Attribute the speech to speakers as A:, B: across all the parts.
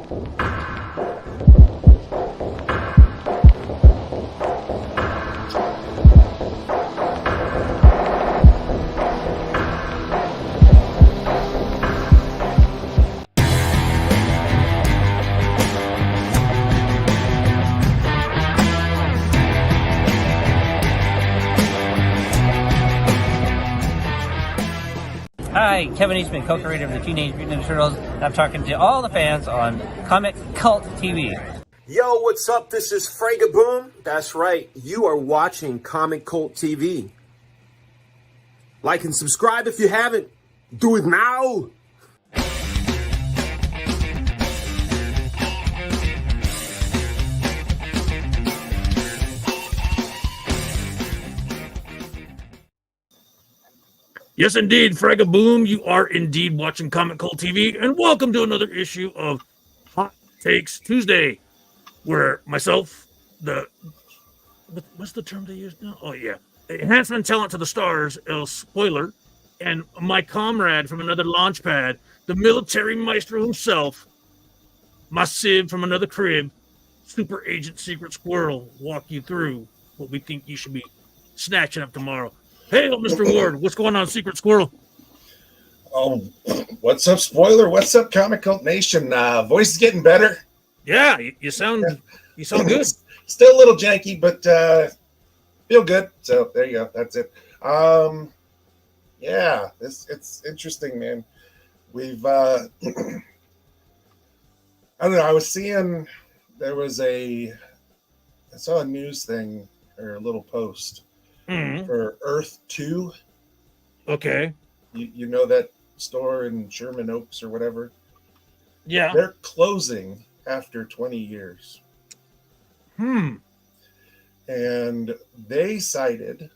A: Hi, Kevin Eastman, co-creator of the Teenage Mutant Ninja Turtles, and I'm talking to all the fans on Comic Cult TV.
B: Yo, what's up? This is Fragaboom. That's right, you are watching Comic Cult TV. Like and subscribe if you haven't. Do it now!
C: Yes, indeed, Fragaboom. You are indeed watching Comic Cult TV, and welcome to another issue of Hot Takes Tuesday, where myself, what's the term they use now? Oh, yeah. Enhancement talent to the stars, Spoiler, and my comrade from another launch pad, the military maestro himself, my Civ from another crib, Super Agent Secret Squirrel, walk you through what we think you should be snatching up tomorrow. Hey, Mr. Ward, what's going on, Secret Squirrel?
D: Oh, what's up, Spoiler? What's up, Comic Cult Nation? Voice is getting better.
C: Yeah, you sound good.
D: Still a little janky, but feel good. So there you go. That's it. Yeah, it's interesting, man. We've I don't know. I was seeing I saw a news thing or a little post. For Earth 2.
C: Okay.
D: You know that store in Sherman Oaks or whatever?
C: Yeah.
D: They're closing after 20 years. And they cited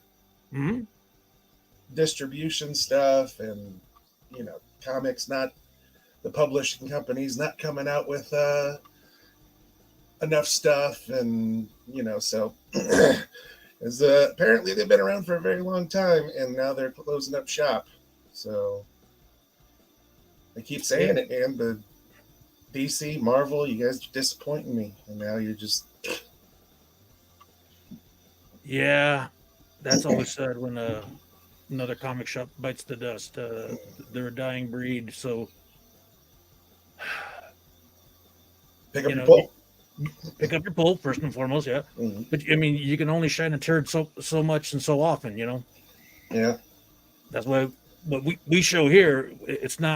D: distribution stuff and, comics the publishing companies not coming out with enough stuff and, so... apparently they've been around for a very long time, and now they're closing up shop. So I keep saying it, man. The DC, Marvel, you guys are disappointing me, and now you're just...
C: Yeah, that's always said when another comic shop bites the dust. They're a dying breed, so...
D: Pick up your pull.
C: Pick up your pull first and foremost, yeah. But I mean, you can only shine a turd so much and so often,
D: Yeah.
C: That's why what we show here,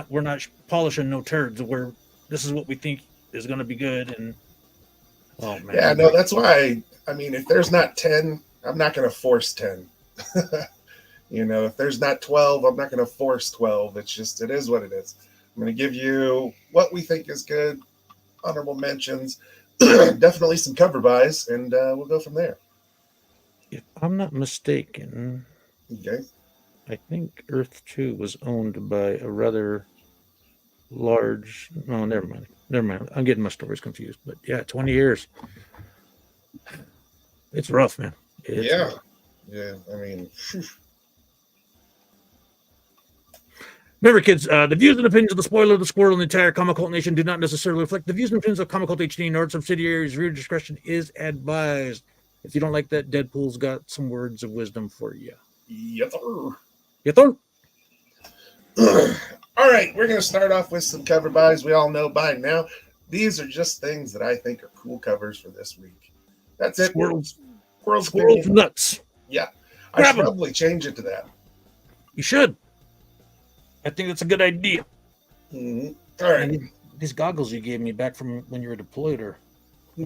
C: we're not polishing no turds. This is what we think is going to be good, and oh man.
D: Yeah, no, that's why. If there's not 10, I'm not going to force 10. If there's not 12, I'm not going to force 12. It is what it is. I'm going to give you what we think is good, honorable mentions. Definitely some cover buys, and we'll go from there.
C: If I'm not mistaken,
D: okay,
C: I think Earth 2 was owned by a rather large... No, never mind. I'm getting my stories confused. But yeah, 20 years. It's rough, man.
D: Rough. Yeah,
C: Remember, kids, the views and opinions of the Spoiler, the Squirrel, and the entire Comic Cult Nation do not necessarily reflect the views and opinions of Comic Cult HD nor its subsidiaries. Reader discretion is advised. If you don't like that, Deadpool's got some words of wisdom for you.
D: Yes, sir.
C: Yes, sir.
D: All right, we're going to start off with some cover buys. We all know by now. These are just things that I think are cool covers for this week. That's it.
C: Squirrels
D: Opinion.
C: nuts.
D: Yeah. I should probably change it to that.
C: You should. I think that's a good idea.
D: All right.
C: And these goggles you gave me back from when you were deployed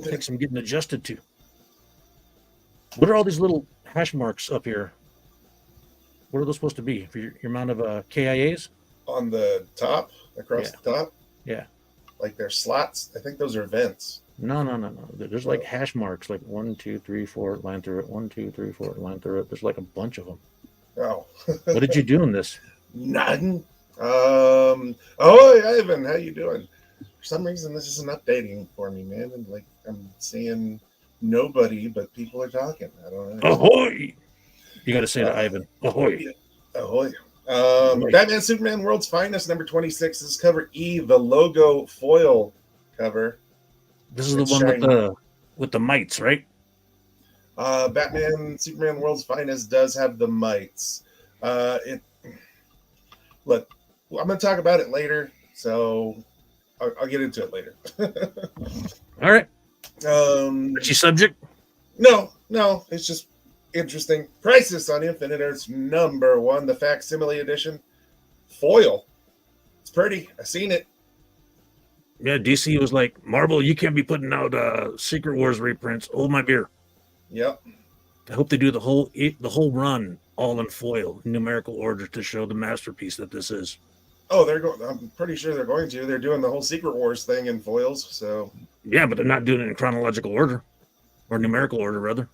C: takes some getting adjusted to. What are all these little hash marks up here? What are those supposed to be? For your amount of KIAs?
D: On the top, across the top?
C: Yeah.
D: Like they're slots? I think those are vents.
C: No. There's like hash marks, like 1, 2, 3, 4, line through it. 1, 2, 3, 4, line through it. There's like a bunch of them.
D: Oh.
C: What did you do in this?
D: Nothing. Ivan, how you doing? For some reason, this isn't updating for me, man. And I'm seeing nobody, but people are talking. I don't know.
C: Ahoy! You got to say to Ivan, ahoy!
D: Ahoy! Batman Superman World's Finest, number 26. This is cover E, the logo foil cover.
C: This is the
D: It's
C: one
D: shiny.
C: with the mites, right?
D: Batman, Superman, World's Finest does have the mites. It look, I'm going to talk about it later, so I'll get into it later.
C: All right.
D: um,
C: Touchy subject.
D: no, it's just interesting. Crisis on Infinite Earths #1, the facsimile edition, foil. It's pretty. I've seen it.
C: Yeah, DC was like, Marvel, you can't be putting out Secret Wars reprints. Hold my beer.
D: Yep.
C: I hope they do the whole run all in foil, numerical order to show the masterpiece that this is.
D: Oh, they're going. I'm pretty sure they're going to. They're doing the whole Secret Wars thing in foils. So.
C: Yeah, but they're not doing it in chronological order, or numerical order rather.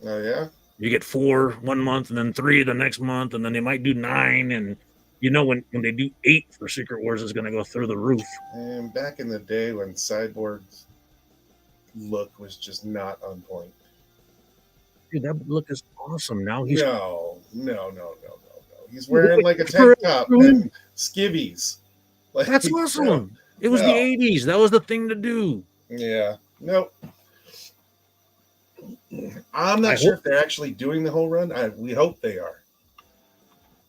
D: Oh yeah.
C: You get 4 one month, and then 3 the next month, and then they might do 9, and when they do 8 for Secret Wars, is going to go through the roof.
D: And back in the day when Cyborg's look was just not on point.
C: Dude, that look is awesome. Now he's
D: No. He's wearing like a tank top and skivvies. Like,
C: that's awesome.
D: No,
C: it was the 80s. That was the thing to do.
D: Yeah. Nope. I'm not sure if they're actually doing the whole run. We hope they are.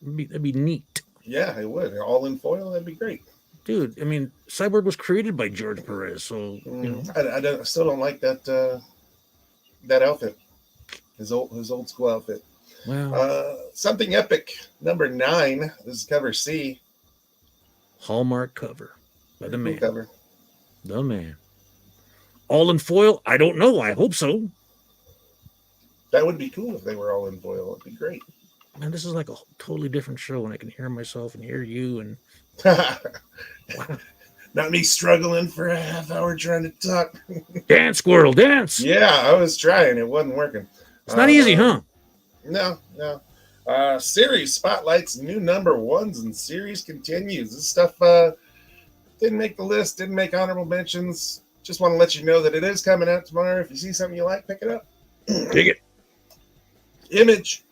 C: That'd be neat.
D: Yeah, it would. All in foil. That'd be great.
C: Dude, I mean, Cyborg was created by George Perez, so
D: I still don't like that outfit. His old school outfit.
C: Wow.
D: Something epic. #9. This is cover C.
C: Hallmark cover by the man.
D: Cover.
C: The man. All in foil? I don't know. I hope so.
D: That would be cool if they were all in foil. It'd be great.
C: Man, this is like a totally different show, and I can hear myself and hear you. And wow.
D: Not me struggling for a half hour trying to talk.
C: Dance, squirrel, dance.
D: Yeah, I was trying. It wasn't working.
C: It's not easy, huh?
D: No. Series spotlights new #1s, and series continues. This stuff didn't make the list, didn't make honorable mentions. Just want to let you know that it is coming out tomorrow. If you see something you like, pick it up.
C: Dig it.
D: Image.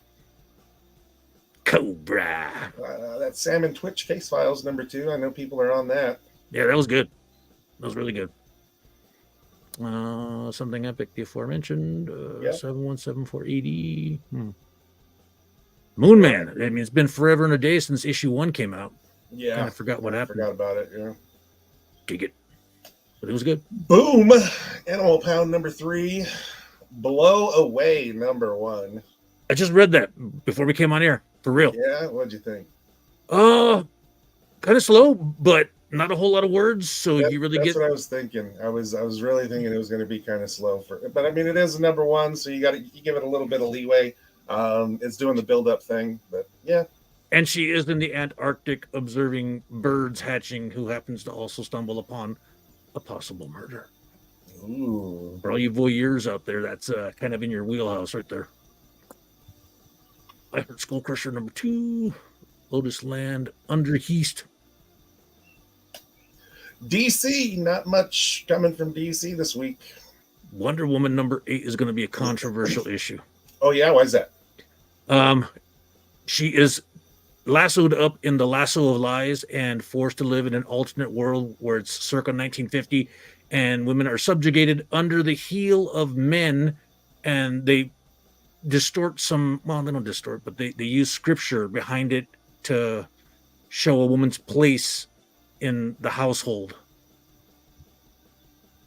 C: Cobra.
D: That Salmon Twitch Case Files #2. I know people are on that.
C: Yeah, that was good. That was really good. Something epic, the aforementioned. 717480. Moon Man. I mean, it's been forever and a day since issue 1 came out.
D: Yeah.
C: I forgot what happened.
D: Forgot about it, yeah.
C: Dig it. But it was good.
D: Boom. Animal Pound #3. Blow Away #1.
C: I just read that before we came on air. For real.
D: Yeah, what'd you think?
C: Kind of slow, but not a whole lot of words. So you really
D: that's
C: get.
D: What I was thinking. I was really thinking it was going to be kind of slow but I mean, it is a #1, so you give it a little bit of leeway. It's doing the build up thing, but yeah.
C: And she is in the Antarctic observing birds hatching, who happens to also stumble upon a possible murder.
D: Ooh.
C: For all you voyeurs out there, that's kind of in your wheelhouse right there. I heard Skull Crusher #2, Lotus Land, Under Heast.
D: DC, not much coming from DC this week.
C: Wonder Woman #8 is going to be a controversial issue.
D: Oh yeah, why is that?
C: She is lassoed up in the lasso of lies and forced to live in an alternate world where it's circa 1950, and women are subjugated under the heel of men, and they distort they don't distort, but they use scripture behind it to show a woman's place in the household.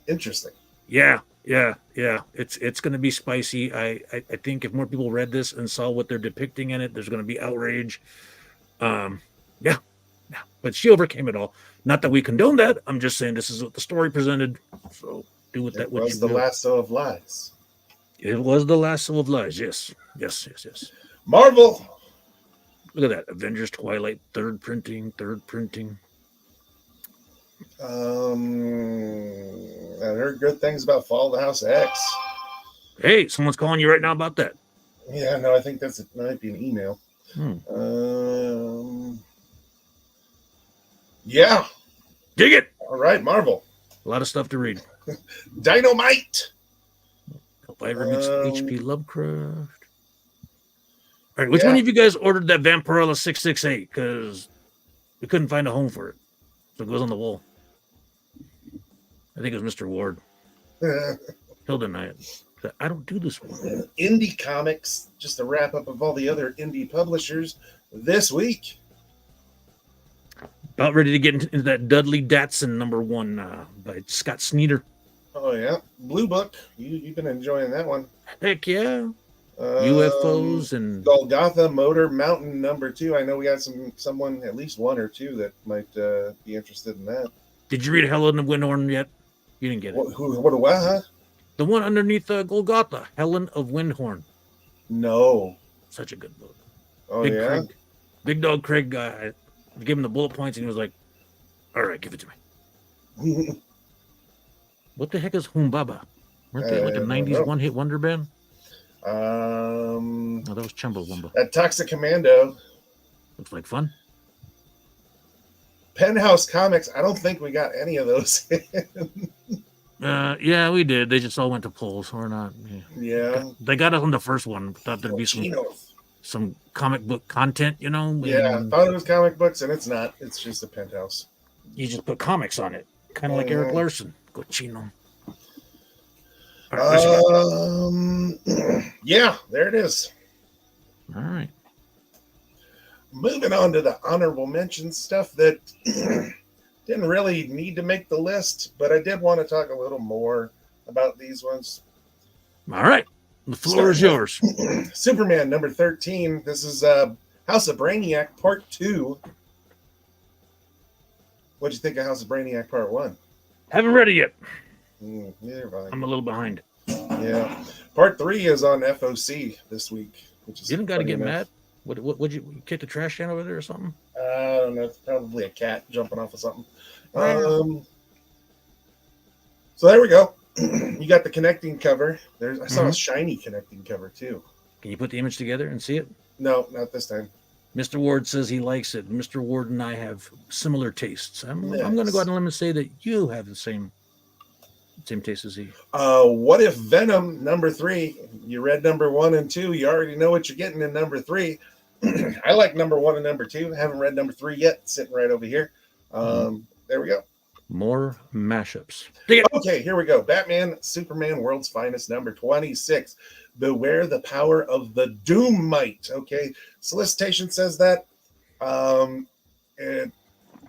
D: Interesting.
C: Yeah. It's going to be spicy. I think if more people read this and saw what they're depicting in it, there's going to be outrage. Yeah. But she overcame it all. Not that we condone that. I'm just saying this is what the story presented. So do with that what you will.
D: It was the lasso of lies.
C: It was the lasso of lies. Yes.
D: Marvel.
C: Look at that. Avengers Twilight, third printing.
D: I heard good things about Fall of the House X.
C: Hey, someone's calling you right now about that.
D: Yeah, no, I think that might be an email. Yeah.
C: Dig it.
D: All right, Marvel.
C: A lot of stuff to read.
D: Dynamite.
C: Hope I ever meets H.P. Lovecraft. All right, which one of you guys ordered that Vampirella 668? Because we couldn't find a home for it. So it goes on the wall. I think it was Mr. Ward. He'll deny it. I don't do this one.
D: Indie Comics, just a wrap up of all the other indie publishers this week.
C: About ready to get into that Dudley Datsun #1 by Scott Snyder.
D: Oh yeah, Blue Book. You've been enjoying that one.
C: Heck yeah. UFOs and
D: Golgotha Motor Mountain #2. I know we got someone, at least one or two, that might be interested in that.
C: Did you read Helen of Windhorn yet? You didn't get it.
D: What, huh?
C: The one underneath Golgotha, Helen of Windhorn.
D: No.
C: Such a good book.
D: Oh,
C: Big
D: yeah?
C: Craig, Big Dog Craig gave him the bullet points and he was like, all right, give it to me. What the heck is Humbaba? Weren't they like a 90s one-hit wonder band? Oh, that was Chumbawamba.
D: That Toxic Commando.
C: Looks like fun.
D: Penthouse Comics. I don't think we got any of those.
C: Yeah, we did. They just all went to polls. We're not.
D: Yeah.
C: They got us on the first one. Thought there'd be some comic book content, you know?
D: Yeah, I thought it was comic books, and it's not. It's just a Penthouse.
C: You just put comics on it. Kind of like Eric Larson. Cochino.
D: Yeah, there it is.
C: All right.
D: Moving on to the honorable mention stuff that didn't really need to make the list, but I did want to talk a little more about these ones.
C: All right. The floor is yours.
D: Superman #13. This is House of Brainiac Part 2. What'd you think of House of Brainiac Part 1?
C: Haven't read it yet.
D: Neither have I.
C: I'm a little behind.
D: Yeah. Part 3 is on FOC this week. Which is
C: you didn't got to get mad? Would you kick the trash can over there or something?
D: I don't know. It's probably a cat jumping off of something. So there we go. You got the connecting cover. I saw a shiny connecting cover too.
C: Can you put the image together and see it?
D: No, not this time.
C: Mr. Ward says he likes it. Mr. Ward and I have similar tastes. I'm going to go out on a limb and say that you have the same taste as he.
D: What if Venom #3? You read #1 and 2. You already know what you're getting in #3. I like #1 and #2. Haven't read #3 yet. Sitting right over here. There we go.
C: More mashups.
D: Okay, here we go. Batman, Superman, World's Finest, #26. Beware the power of the Doom-mite. Okay, solicitation says that. And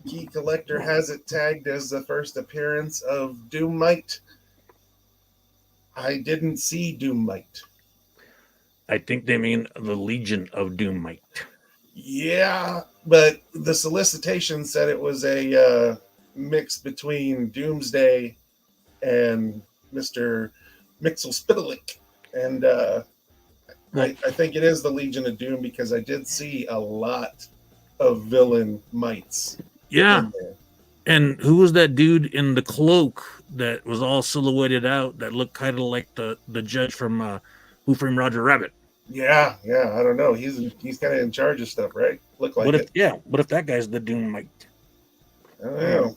D: Key Collector has it tagged as the first appearance of Doom-mite. I didn't see Doom-mite.
C: I think they mean the Legion of Doom-mite.
D: Yeah, but the solicitation said it was a mix between Doomsday and Mr. Mixel-Spitalik. And I think it is the Legion of Doom because I did see a lot of villain mites.
C: Yeah. And who was that dude in the cloak that was all silhouetted out that looked kind of like the judge from Who Framed Roger Rabbit?
D: Yeah. I don't know. He's kind of in charge of stuff, right? Look like it.
C: Yeah. What if that guy's the Doom-mite?
D: I don't know.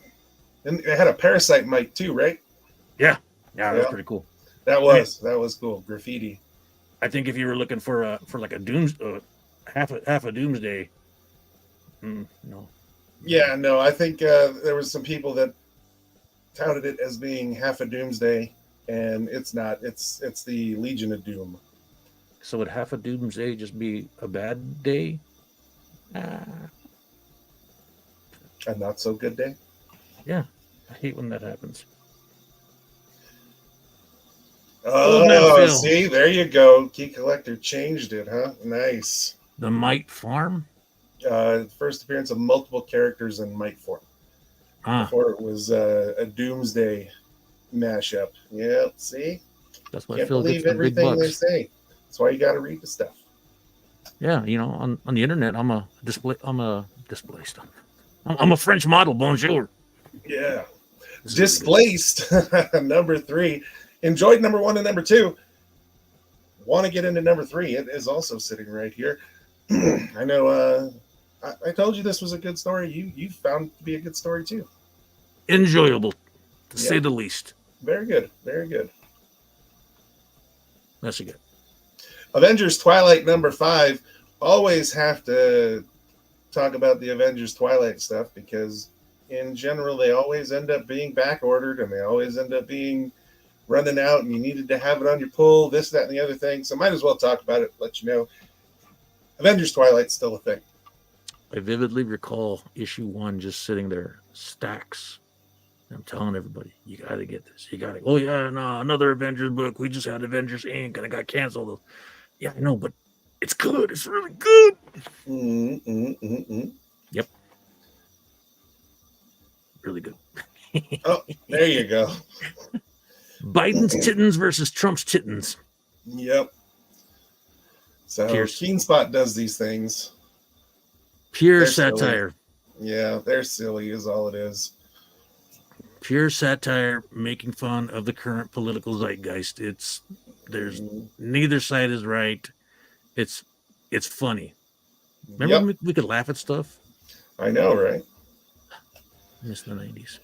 D: And it had a parasite mite too, right?
C: Yeah, that was pretty cool.
D: That was cool. Graffiti.
C: I think if you were looking for like a half a Doomsday, no.
D: Yeah, no. I think there was some people that touted it as being half a Doomsday, and it's not. It's the Legion of Doom.
C: So would half a Doomsday just be a bad day?
D: A not so good day.
C: Yeah, I hate when that happens.
D: Oh, see, there you go. Key Collector changed it, huh? Nice.
C: The Mite Farm?
D: First appearance of multiple characters in Mite form. Before it was a Doomsday mashup. Yeah, see?
C: That's what
D: Can't
C: Phil
D: believe
C: gets for big
D: everything they
C: bucks.
D: say. That's why you got to read the stuff.
C: Yeah, on the internet, I'm a display stuff. I'm a French model, bonjour.
D: Yeah. Displaced, #3. Enjoyed #1 and #2. Want to get into #3. It is also sitting right here. I know I told you this was a good story. You found it to be a good story too.
C: Enjoyable, to say the least.
D: Very good. Very good.
C: That's a good.
D: Avengers Twilight #5. Always have to talk about the Avengers Twilight stuff because in general, they always end up being back ordered, and they always end up being running out, and you needed to have it on your pull, this, that, and the other thing. So might as well talk about it, let you know. Avengers Twilight's still a thing.
C: I vividly recall issue 1 just sitting there, stacks. I'm telling everybody, you got to get this. You got to. Oh yeah, no, another Avengers book. We just had Avengers Inc. and it got canceled. Yeah, I know, but it's good. It's really good. Yep. Really good.
D: Oh, there you go.
C: Biden's Tittins versus Trump's Tittins.
D: Yep. So Keen Spot does these things.
C: Pure
D: They're
C: satire.
D: Silly. Yeah, they're silly is all it is.
C: Pure satire making fun of the current political zeitgeist. There's neither side is right. It's funny. Remember we could laugh at stuff?
D: I know, right?
C: Miss the 90s.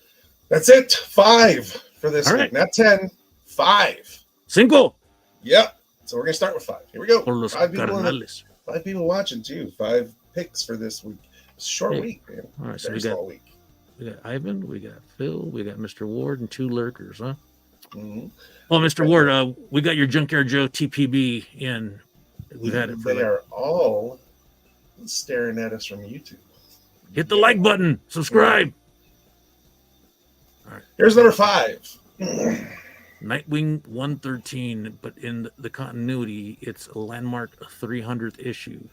D: That's it. 5 for this
C: all
D: week.
C: Right.
D: Not 10. 5.
C: Cinco.
D: Yep. So we're gonna start with 5. Here we go.
C: Por los
D: 5 people,
C: carnales.
D: 5 people watching too. 5 picks for this week. It's a short week, man.
C: All right, so
D: Very small week.
C: We got Ivan, we got Phil, we got Mr. Ward, and 2 lurkers, huh?
D: Mm-hmm.
C: Oh, Mr. Ward, we got your Junkyard Joe TPB in. We've had it for
D: They are all staring at us from YouTube.
C: Hit the like button, subscribe.
D: All right. Here's number 5.
C: Nightwing 113, but in the continuity, it's a landmark 300th issue.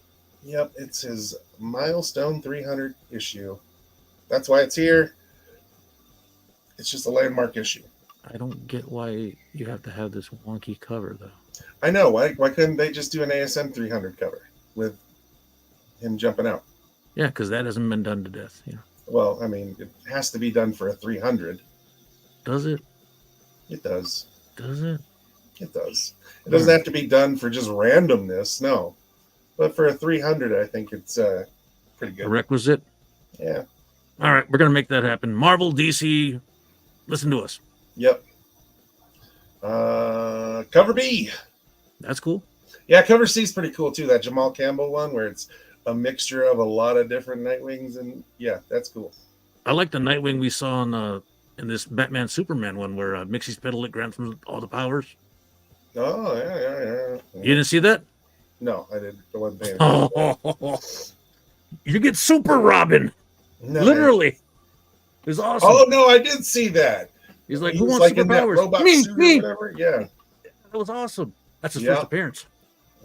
D: Yep, it's his milestone 300 issue. That's why it's here. It's just a landmark issue.
C: I don't get why you have to have this wonky cover, though.
D: I know. Why couldn't they just do an ASM 300 cover with him jumping out?
C: Yeah, because that hasn't been done to death. Yeah.
D: Well, I mean, it has to be done for a 300.
C: Does it?
D: It does.
C: Does it?
D: It does. It doesn't have to be done for just randomness, no. But for a 300, I think it's pretty good.
C: A requisite?
D: Yeah.
C: All right, we're going to make that happen. Marvel, DC, listen to us.
D: Yep. Cover B.
C: That's cool.
D: Yeah, cover C is pretty cool, too. That Jamal Campbell one where it's a mixture of a lot of different Nightwings. And, yeah, that's cool.
C: I like the Nightwing we saw in this Batman Superman one where Mixie's Pedal grants him all the powers.
D: Oh, yeah.
C: You didn't see that?
D: No, I didn't. I wasn't paying
C: attention. You get Super Robin.
D: No,
C: literally. It was awesome.
D: Oh, no, I did see that.
C: He's like, who wants superpowers?
D: Robot suit or whatever? Yeah.
C: That was awesome. That's his first appearance.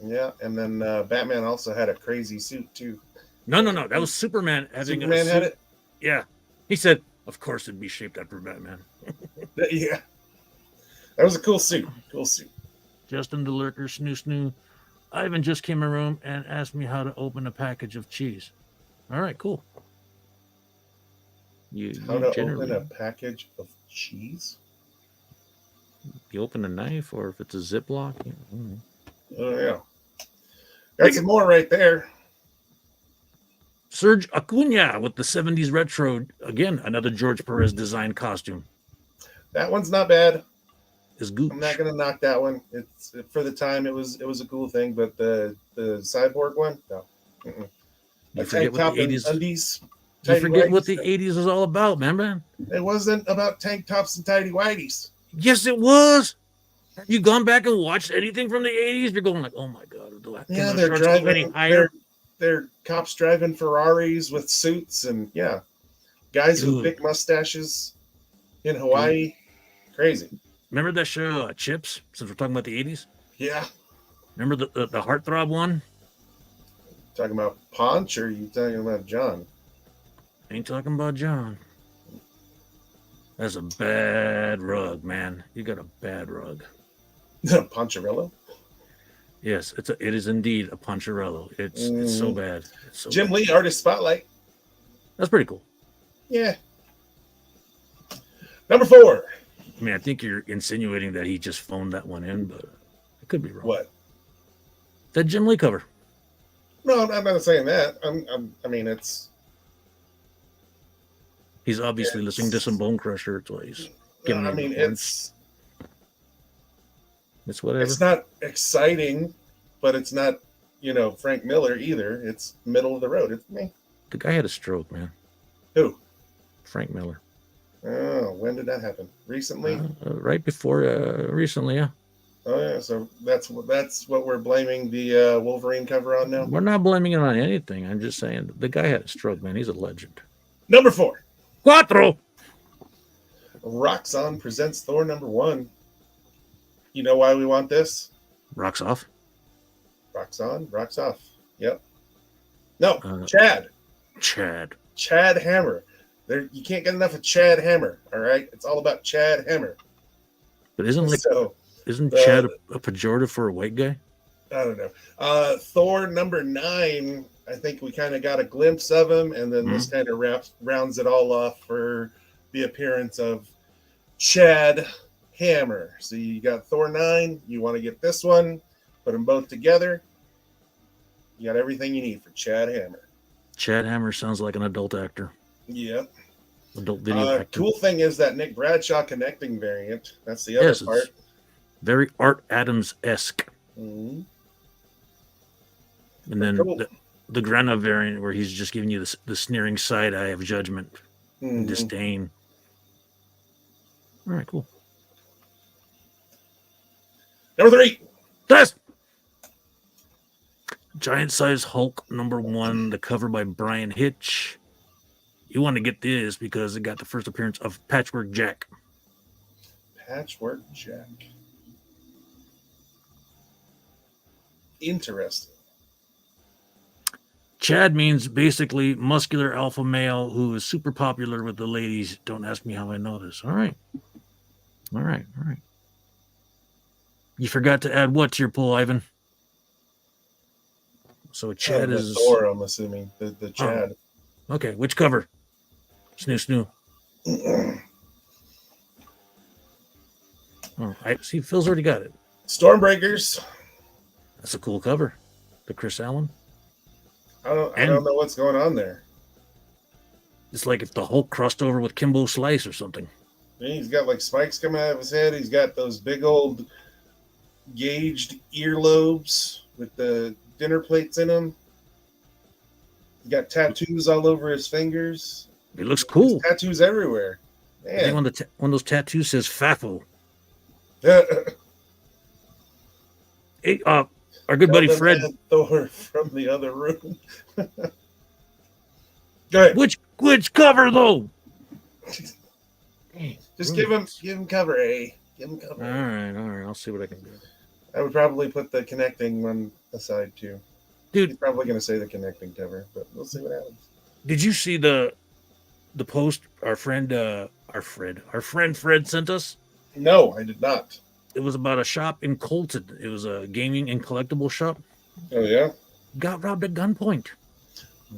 D: Yeah, and then Batman also had a crazy suit, too.
C: No. That was Superman having
D: Superman had it?
C: Yeah. He said, of course it'd be shaped after Batman.
D: Yeah. That was a cool suit. Cool suit.
C: Justin the Lurker, snoo. Ivan just came in my room and asked me how to open a package of cheese. All right, cool.
D: How to open a package of cheese?
C: You open a knife, or if it's a Ziploc.
D: Oh, yeah. Got some more right there.
C: Serge Acuna with the 70s retro. Again, another George Perez design costume.
D: That one's not bad.
C: It's gooch.
D: I'm not going to knock that one. It's for the time. It was a cool thing, but the cyborg one, no.
C: You forget what the 80s.
D: Undies,
C: you forget what the 80s was all about, man.
D: It wasn't about tank tops and tidy whities.
C: Yes, it was. Have you gone back and watched anything from the 80s? You're going like, oh my god,
D: yeah, they're driving. They're cops driving Ferraris with suits, and yeah, guys with big mustaches in Hawaii. Crazy.
C: Remember that show Chips? Since we're talking about the 80s.
D: Yeah.
C: Remember the heartthrob one?
D: Talking about Ponch, or are you talking about John?
C: Ain't talking about John. That's a bad rug, man. You got a bad rug.
D: Poncharello?
C: Yes, it is indeed a Poncharello. It's so bad. It's so
D: Jim
C: bad.
D: Lee, Artist Spotlight.
C: That's pretty cool.
D: Yeah. Number 4.
C: I mean, I think you're insinuating that he just phoned that one in, but I could be wrong.
D: What?
C: That Jim Lee cover.
D: No, I'm not saying that. I mean, it's...
C: He's obviously listening to some Bone Crusher. It's why he's giving
D: I mean, it's
C: whatever.
D: It's not exciting, but it's not, Frank Miller either. It's middle of the road. It's me.
C: The guy had a stroke, man.
D: Who?
C: Frank Miller.
D: Oh, when did that happen? Recently?
C: Right before recently, yeah.
D: Oh yeah, so that's what we're blaming the Wolverine cover on now.
C: We're not blaming it on anything. I'm just saying the guy had a stroke, man. He's a legend.
D: Number 4.
C: Cuatro.
D: Roxxon presents Thor #1. You know why we want this?
C: Rocks off.
D: Rocks on, rocks off. Yep. No,
C: Chad.
D: Chad Hammer. There, you can't get enough of Chad Hammer. All right, it's all about Chad Hammer.
C: But isn't Chad a pejorative for a white guy?
D: I don't know. Thor #9. I think we kind of got a glimpse of him, and then this kind of rounds it all off for the appearance of Chad Hammer. So you got Thor 9. You want to get this one, put them both together. You got everything you need for Chad Hammer.
C: Chad Hammer sounds like an adult actor.
D: Yep.
C: Adult video actor.
D: Cool thing is that Nick Bradshaw connecting variant. That's the other part.
C: Very Art Adams-esque.
D: Mm-hmm.
C: And then the Grana variant where he's just giving you the sneering side eye of judgment and disdain. All right, cool.
D: Number 3.
C: Test. Giant Size Hulk #1, the cover by Brian Hitch. You want to get this because it got the first appearance of Patchwork Jack.
D: Patchwork Jack. Interesting.
C: Chad means basically muscular alpha male who is super popular with the ladies. Don't ask me how I know this. All right. You forgot to add what to your poll, Ivan? So Chad is
D: Thor, I'm assuming. The Chad.
C: Oh. Okay, which cover? Snoo. Oh, I see. Phil's already got it.
D: Stormbreakers.
C: That's a cool cover. The Chris Allen.
D: I don't know what's going on there.
C: It's like if the Hulk crossed over with Kimbo Slice or something.
D: He's got like spikes coming out of his head. He's got those big old gauged earlobes with the dinner plates in them. He's got tattoos all over his fingers.
C: It looks cool.
D: There's tattoos everywhere. Man.
C: I think one of those tattoos says FAFO. Hey, our good buddy Fred.
D: Thor from the other room. Go ahead.
C: Which cover though?
D: Just give him cover A. Give him cover.
C: All right. I'll see what I can do.
D: I would probably put the connecting one aside too.
C: Dude,
D: he's probably going to say the connecting cover, but we'll see what happens.
C: Did you see the post our friend Fred sent us?
D: No, I did not.
C: It was about a shop in Colton. It was a gaming and collectible shop.
D: Oh yeah.
C: Got robbed at gunpoint.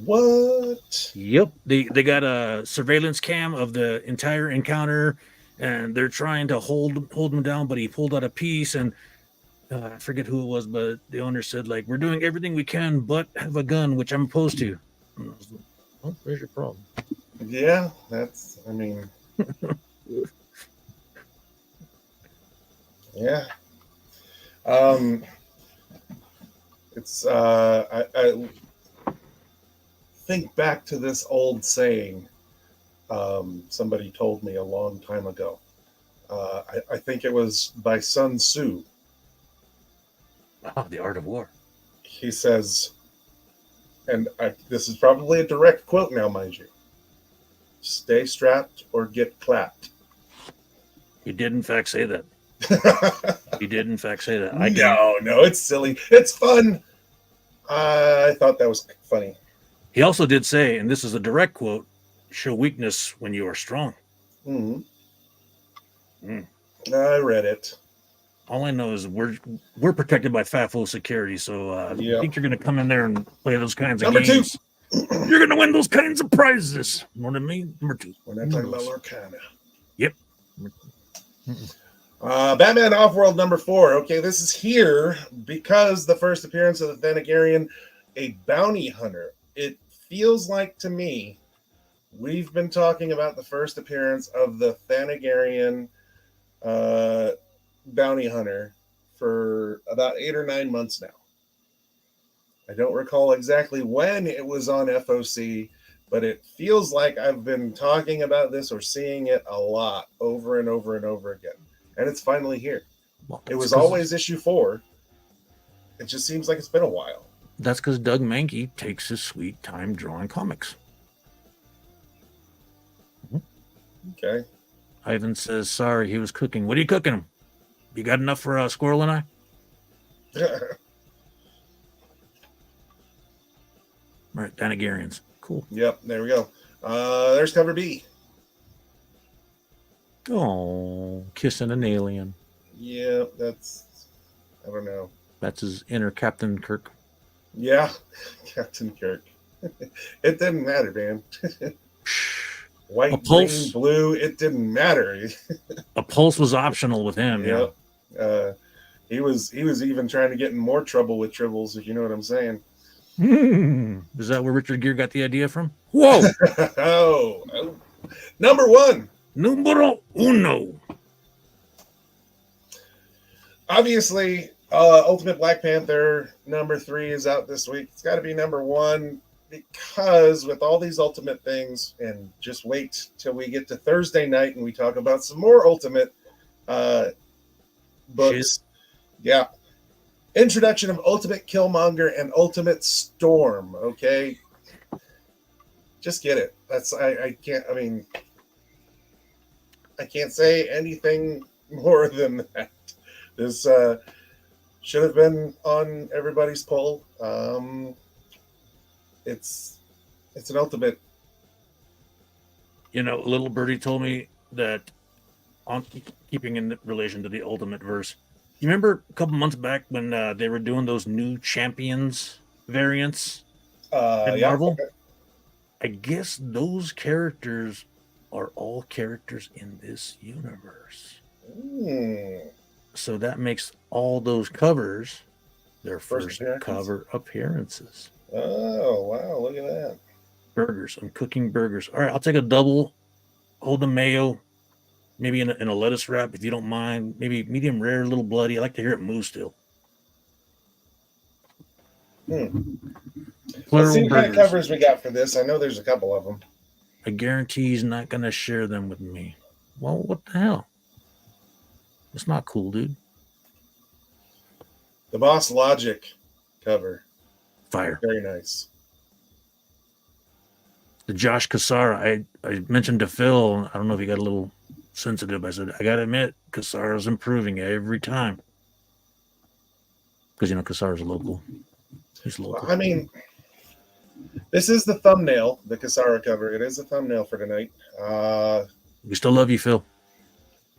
D: What?
C: Yep. They got a surveillance cam of the entire encounter, and they're trying to hold him down, but he pulled out a piece, and I forget who it was, but the owner said, like, we're doing everything we can but have a gun, which I'm opposed to. And I was like, well, there's your problem.
D: Yeah, yeah. It's I think back to this old saying somebody told me a long time ago. I think it was by Sun Tzu.
C: The Art of War.
D: He says, and this is probably a direct quote now, mind you, stay strapped or get clapped.
C: He did in fact say that. He did in fact say that.
D: No, it's silly. It's fun. I thought that was funny.
C: He also did say, and this is a direct quote, show weakness when you are strong.
D: Mm-hmm. I read it.
C: All I know is we're protected by FAFO security, so I think you're going to come in there and play those kinds of games. Number 2. You're going to win those kinds of prizes. You know what I mean? Number 2.
D: We're not talking about Lorcana.
C: Yep.
D: Batman Offworld number 4. Okay, this is here because the first appearance of the Thanagarian, a bounty hunter. It feels like to me we've been talking about the first appearance of the Thanagarian bounty hunter for about 8 or 9 months now. I don't recall exactly when it was on FOC, but it feels like I've been talking about this or seeing it a lot over and over and over again. And it's finally here.
C: Well,
D: It was always issue 4. It just seems like it's been a while.
C: That's because Doug Mankey takes his sweet time drawing comics.
D: Okay.
C: Ivan says, sorry, he was cooking. What are you cooking him? You got enough for a squirrel and I? All right, Danagarians. Cool.
D: Yep, there we go. There's cover B.
C: Oh, kissing an alien.
D: Yeah, that's, I don't know.
C: That's his inner Captain Kirk.
D: Yeah, Captain Kirk. It didn't matter, man. White, green, blue, it didn't matter.
C: A pulse was optional with him.
D: Yep. Yeah. He was even trying to get in more trouble with Tribbles, if you know what I'm saying.
C: Is that where Richard Gere got the idea from? Whoa!
D: oh, number 1.
C: Numero uno.
D: Obviously, Ultimate Black Panther number 3 is out this week. It's got to be number 1 because with all these Ultimate things, and just wait till we get to Thursday night and we talk about some more Ultimate books.
C: Shit.
D: Yeah. Introduction of Ultimate Killmonger and Ultimate Storm. Okay. Just get it. That's I can't say anything more than that. This should have been on everybody's poll. It's an Ultimate.
C: You know, little birdie told me that, on keeping in relation to the Ultimate verse, you remember a couple months back when they were doing those new Champions variants in Marvel?
D: Okay.
C: I guess those characters are all characters in this universe. So that makes all those covers their first cover appearances.
D: Oh, wow. Look at that.
C: Burgers. I'm cooking burgers. All right, I'll take a double, hold the mayo, maybe in a lettuce wrap, if you don't mind. Maybe medium rare, a little bloody. I like to hear it move still.
D: Let's see what kind of covers we got for this. I know there's a couple of them.
C: I guarantee he's not going to share them with me. Well, what the hell? It's not cool, dude.
D: The Boss Logic cover.
C: Fire.
D: Very nice.
C: The Josh Cassara, I mentioned to Phil, I don't know if he got a little sensitive. I said, I got to admit, Cassara's improving every time. Because, you know, Cassara's local. He's local.
D: Well, I mean, this is the thumbnail, the Cassara cover. It is a thumbnail for tonight.
C: We still love you, Phil.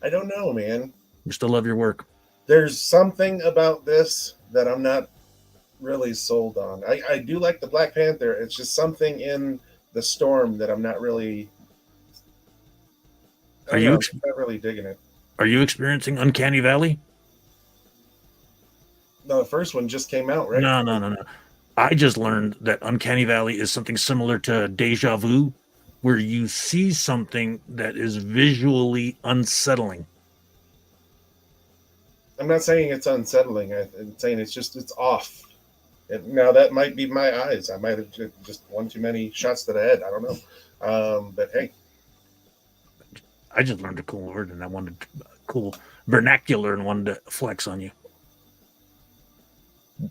D: I don't know, man.
C: We still love your work.
D: There's something about this that I'm not really sold on. I do like the Black Panther. It's just something in the Storm that I'm not really... I'm not really digging it.
C: Are you experiencing Uncanny Valley?
D: No, the first one just came out, right?
C: No. I just learned that Uncanny Valley is something similar to Deja Vu, where you see something that is visually unsettling.
D: I'm not saying it's unsettling. I'm saying it's off. Now, that might be my eyes. I might have just one too many shots to the head. I don't know. But hey.
C: I just learned a cool word, and I wanted cool vernacular and wanted to flex on you.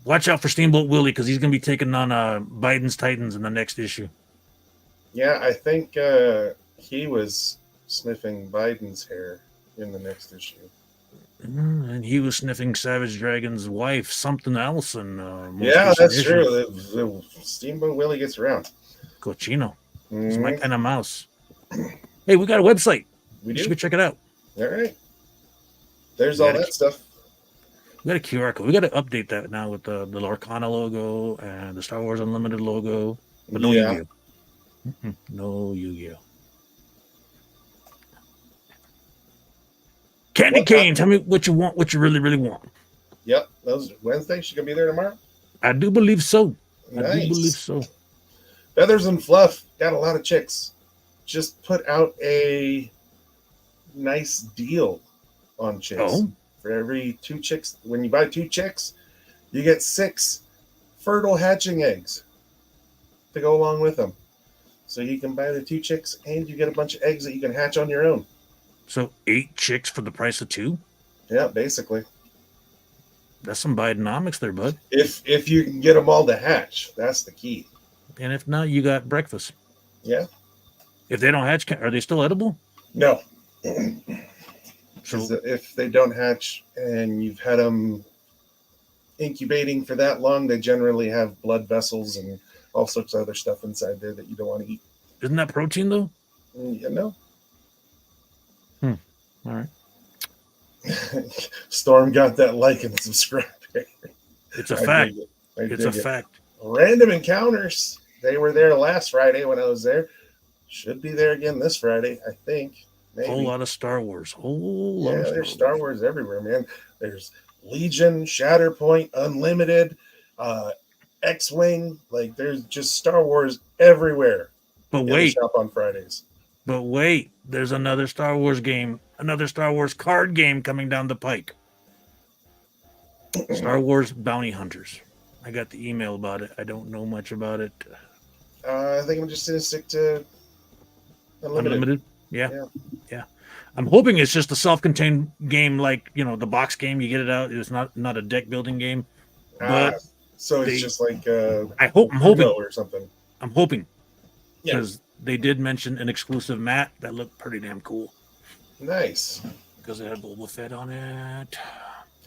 C: Watch out for Steamboat Willie, because he's going to be taking on Biden's Titans in the next issue.
D: Yeah, I think he was sniffing Biden's hair in the next issue.
C: And he was sniffing Savage Dragon's wife, something else.
D: Yeah, that's true. Steamboat Willie gets around.
C: Cochino. He's my kind of mouse. Hey, we got a website.
D: We do.
C: You should go check it out.
D: All right. There's all that stuff.
C: We got a QR code. We got to update that now with the Larcana logo and the Star Wars Unlimited logo. But no Yu-Gi-Oh. No Yu-Gi-Oh. Candy Cane, tell me what you want, what you really, really want.
D: Yep. Those Wednesday. She gonna be there tomorrow?
C: I do believe so.
D: Nice.
C: I do believe so.
D: Feathers and Fluff got a lot of chicks. Just put out a nice deal on chicks.
C: Oh.
D: For every 2 chicks, when you buy 2 chicks, you get 6 fertile hatching eggs to go along with them. So you can buy the 2 chicks and you get a bunch of eggs that you can hatch on your own.
C: So 8 chicks for the price of 2?
D: Yeah, basically.
C: That's some Bidenomics there, bud.
D: If you can get them all to hatch, that's the key.
C: And if not, you got breakfast.
D: Yeah.
C: If they don't hatch, are they still edible?
D: No.
C: So
D: If they don't hatch and you've had them incubating for that long, they generally have blood vessels and all sorts of other stuff inside there that you don't want to eat.
C: isn't that protein though?
D: You know?
C: All right.
D: Storm got that like and subscribe.
C: It's a fact. It's a
D: dig it.
C: fact.
D: Random encounters. They were there last Friday when I was there. Should be there again this Friday, I think. Maybe.
C: Whole lot of Star Wars. Whole lot of
D: There's Star Wars everywhere, man. There's Legion, Shatterpoint, Unlimited, X-Wing. Like, there's just Star Wars everywhere.
C: But
D: in the
C: wait,
D: shop on Fridays.
C: there's another Star Wars game, another Star Wars card game coming down the pike. Star Wars Bounty Hunters. I got the email about it. I don't know much about it.
D: I think I'm just going to stick to Unlimited.
C: Yeah. I'm hoping it's just a self-contained game, like the box game. You get it out. It's not a deck building game. But
D: so it's just like
C: I'm hoping
D: or something.
C: I'm hoping
D: Yeah,
C: because they did mention an exclusive mat that looked pretty damn cool
D: nice.
C: because it had Boba Fett on it.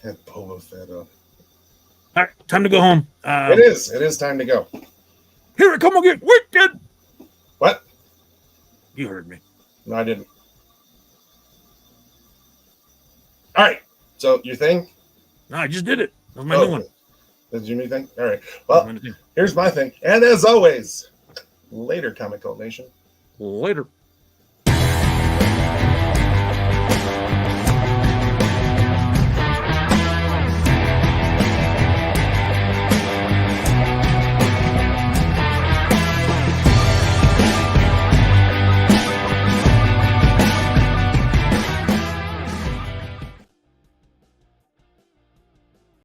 D: Had Boba Fett on.
C: All right, time to go home.
D: It is time to go.
C: Here I come again. Wicked.
D: What?
C: You heard me.
D: No, I didn't. All right. So your thing?
C: No, I just did it. That was my new one.
D: Did you new thing? All right. Well,
C: That was my new thing.
D: here's my thing. And as always, later, Comic Cult Nation.
C: Later.